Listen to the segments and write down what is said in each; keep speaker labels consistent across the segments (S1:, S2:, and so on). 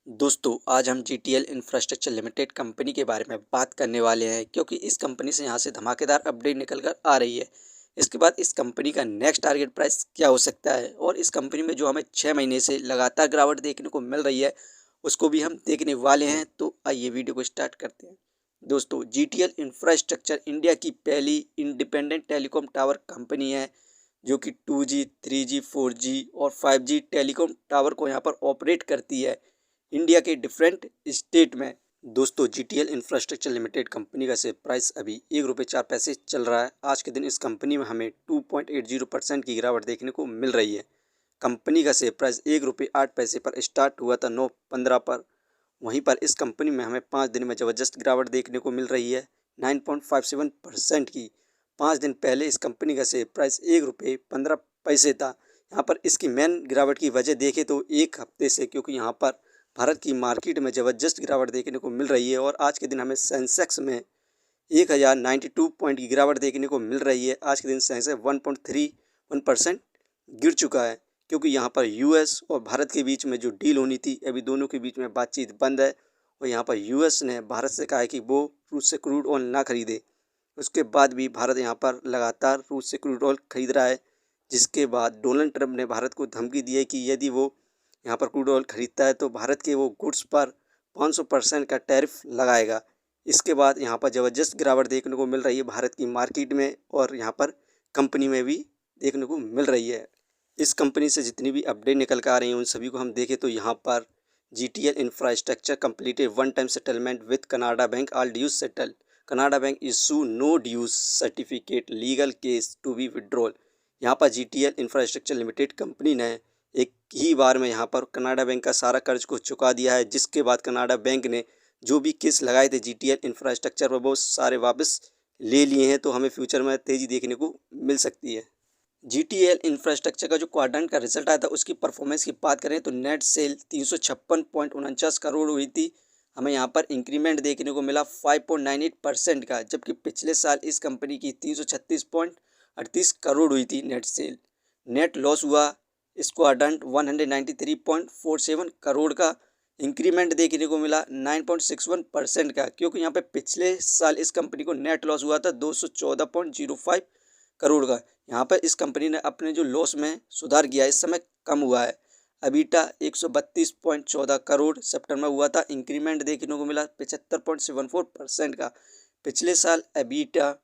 S1: दोस्तों आज हम जीटीएल इंफ्रास्ट्रक्चर लिमिटेड कंपनी के बारे में बात करने वाले हैं क्योंकि इस कंपनी से यहाँ से धमाकेदार अपडेट निकल कर आ रही है। इसके बाद इस कंपनी का नेक्स्ट टारगेट प्राइस क्या हो सकता है और इस कंपनी में जो हमें 6 महीने से लगातार गिरावट देखने को मिल रही है उसको भी हम देखने वाले हैं। तो आइए वीडियो को स्टार्ट करते हैं। दोस्तों जीटीएल इंफ्रास्ट्रक्चर इंडिया की पहली इंडिपेंडेंट टेलीकॉम टावर कंपनी है जो कि 2G, 3G, 4G और 5G टेलीकॉम टावर को यहाँ पर ऑपरेट करती है इंडिया के डिफरेंट स्टेट में। दोस्तों जीटीएल इंफ्रास्ट्रक्चर लिमिटेड कंपनी का शेयर प्राइस अभी ₹1.04 चल रहा है। आज के दिन इस कंपनी में हमें 2.80% की गिरावट देखने को मिल रही है। कंपनी का शेयर प्राइस ₹1.08 पर स्टार्ट हुआ था 9/15 पर। वहीं पर इस कंपनी में हमें 5 दिन में ज़बरदस्त गिरावट देखने को मिल रही है 9.57% की। 5 दिन पहले इस कंपनी का शेयर प्राइस ₹1.15 था। यहाँ पर इसकी मेन गिरावट की वजह देखें तो एक हफ्ते से, क्योंकि यहाँ पर भारत की मार्केट में ज़बरदस्त गिरावट देखने को मिल रही है और आज के दिन हमें सेंसेक्स में 1092 पॉइंट की गिरावट देखने को मिल रही है। आज के दिन सेंसेक्स 1.31% गिर चुका है क्योंकि यहाँ पर यूएस और भारत के बीच में जो डील होनी थी अभी दोनों के बीच में बातचीत बंद है और यहाँ पर यूएस ने भारत से कहा है कि वो रूस से क्रूड ऑयल ना खरीदे। उसके बाद भी भारत यहाँ पर लगातार रूस से क्रूड ऑयल खरीद रहा है, जिसके बाद डोनाल्ड ट्रंप ने भारत को धमकी दी है कि यदि वो यहाँ पर क्रूड ऑयल खरीदता है तो भारत के वो गुड्स पर 500% का टैरिफ लगाएगा। इसके बाद यहाँ पर ज़बरदस्त गिरावट देखने को मिल रही है भारत की मार्केट में और यहाँ पर कंपनी में भी देखने को मिल रही है। इस कंपनी से जितनी भी अपडेट निकल कर आ रही हैं उन सभी को हम देखें तो यहाँ पर GTL infrastructure completed one time settlement with Canara bank, all dues settle. Canara bank issue no dues certificate, legal case to be withdrawal. यहाँ पर जीटीएल इंफ्रास्ट्रक्चर लिमिटेड कंपनी ने एक ही बार में यहाँ पर कनाडा बैंक का सारा कर्ज को चुका दिया है, जिसके बाद कनाडा बैंक ने जो भी केस लगाए थे जीटीएल इंफ्रास्ट्रक्चर पर वो सारे वापस ले लिए हैं। तो हमें फ्यूचर में तेज़ी देखने को मिल सकती है। जीटीएल इंफ्रास्ट्रक्चर का जो क्वाड्रेंट का रिजल्ट आया था उसकी परफॉर्मेंस की बात करें तो नेट सेल 356.49 करोड़ हुई थी। हमें यहाँ पर इंक्रीमेंट देखने को मिला 5.98% का, जबकि पिछले साल इस कंपनी की 336.38 करोड़ हुई थी नेट सेल। नेट लॉस हुआ इस क्वाड्रेंट 193.47 करोड़ का। इंक्रीमेंट देखने को मिला 9.61% का, क्योंकि यहाँ पे पिछले साल इस कंपनी को नेट लॉस हुआ था 214.05 करोड़ का। यहाँ पर इस कंपनी ने अपने जो लॉस में सुधार किया है, इस समय कम हुआ है। अबीटा 132.14 करोड़ सितंबर हुआ था। इंक्रीमेंट देखने को मिला 75.74% का। पिछले साल अबीटा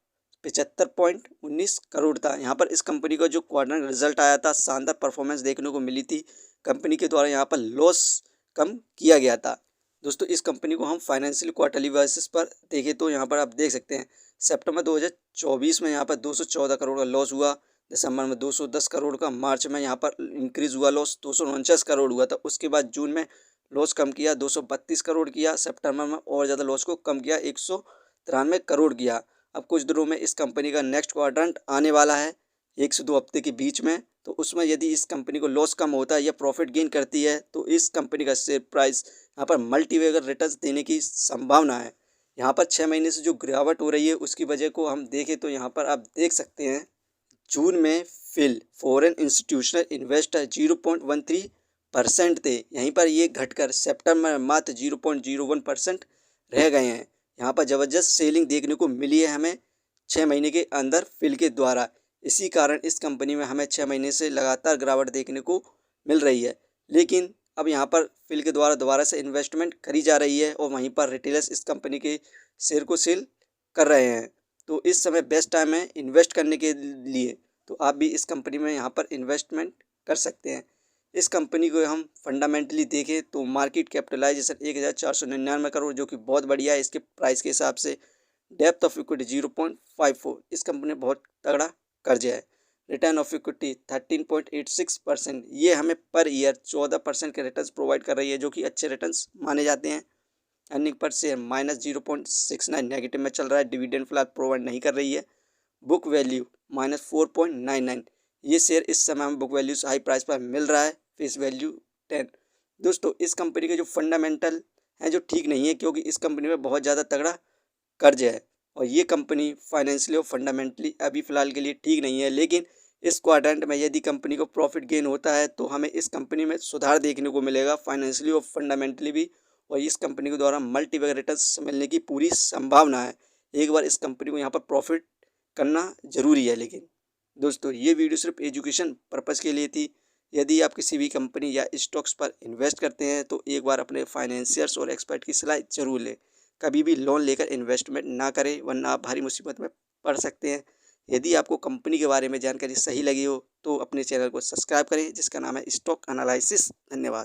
S1: 75.19 करोड़ था। यहाँ पर इस कंपनी का जो क्वार्टर रिजल्ट आया था शानदार परफॉर्मेंस देखने को मिली थी। कंपनी के द्वारा यहाँ पर लॉस कम किया गया था। दोस्तों इस कंपनी को हम फाइनेंशियल क्वार्टरली बेसिस पर देखें तो यहाँ पर आप देख सकते हैं सितंबर 2024 में यहाँ पर 214 करोड़ का लॉस हुआ, दिसंबर में 210 करोड़ का, मार्च में यहाँ पर इंक्रीज हुआ लॉस 249 करोड़ हुआ था। उसके बाद जून में लॉस कम किया 232 करोड़ किया, सितंबर में और ज़्यादा लॉस को कम किया 193 करोड़ किया। अब कुछ दिनों में इस कंपनी का नेक्स्ट क्वाड्रेंट आने वाला है 1 से 2 हफ्ते के बीच में। तो उसमें यदि इस कंपनी को लॉस कम होता है या प्रॉफिट गेन करती है तो इस कंपनी का शेयर प्राइस यहाँ पर मल्टीवेगर रिटर्न्स देने की संभावना है। यहाँ पर 6 महीने से जो गिरावट हो रही है उसकी वजह को हम देखें तो यहाँ पर आप देख सकते हैं जून में फिल फॉरेन इंस्टीट्यूशनल इन्वेस्टर 0.13% थे, यहीं पर ये घटकर सितंबर में मात्र 0.01% रह गए हैं। यहाँ पर ज़बरदस्त सेलिंग देखने को मिली है हमें 6 महीने के अंदर फिल के द्वारा। इसी कारण इस कंपनी में हमें 6 महीने से लगातार गिरावट देखने को मिल रही है। लेकिन अब यहाँ पर फिल के द्वारा दोबारा से इन्वेस्टमेंट करी जा रही है और वहीं पर रिटेलर्स इस कंपनी के शेयर को सेल कर रहे हैं। तो इस समय बेस्ट टाइम है इन्वेस्ट करने के लिए, तो आप भी इस कंपनी में यहाँ पर इन्वेस्टमेंट कर सकते हैं। इस कंपनी को हम फंडामेंटली देखें तो मार्केट कैपिटलाइजेशन 1499 करोड़, जो कि बहुत बढ़िया है इसके प्राइस के हिसाब से। डेप्थ ऑफ इक्विटी 0.54, इस कंपनी में बहुत तगड़ा कर्ज है। रिटर्न ऑफ इक्विटी 13.86%, ये हमें पर ईयर 14% के रिटर्न्स प्रोवाइड कर रही है, जो कि अच्छे रिटर्न्स माने जाते हैं। अर्निंग पर शेयर -0.69 नेगेटिव में चल रहा है, डिविडेंड फिलहाल प्रोवाइड नहीं कर रही है। बुक वैल्यू -4.99, ये शेयर इस समय में बुक वैल्यू से हाई प्राइस पर मिल रहा है, फेस वैल्यू 10। दोस्तों इस कंपनी के जो फंडामेंटल हैं जो ठीक नहीं है, क्योंकि इस कंपनी में बहुत ज़्यादा तगड़ा कर्ज है और ये कंपनी फाइनेंशियली और फंडामेंटली अभी फ़िलहाल के लिए ठीक नहीं है। लेकिन इस क्वाड्रेंट में यदि कंपनी को प्रॉफिट गेन होता है तो हमें इस कंपनी में सुधार देखने को मिलेगा फाइनेंशियली और फंडामेंटली भी, और इस कंपनी के द्वारा मल्टीबैग रिटर्न्स मिलने की पूरी संभावना है। एक बार इस कंपनी को यहाँ पर प्रॉफिट करना जरूरी है। लेकिन दोस्तों ये वीडियो सिर्फ एजुकेशन पर्पज़ के लिए थी। यदि आप किसी भी कंपनी या स्टॉक्स पर इन्वेस्ट करते हैं तो एक बार अपने फाइनेंशियर्स और एक्सपर्ट की सलाह जरूर लें। कभी भी लोन लेकर इन्वेस्टमेंट ना करें, वरना आप भारी मुसीबत में पड़ सकते हैं। यदि आपको कंपनी के बारे में जानकारी सही लगी हो तो अपने चैनल को सब्सक्राइब करें, जिसका नाम है स्टॉक एनालिसिस। धन्यवाद।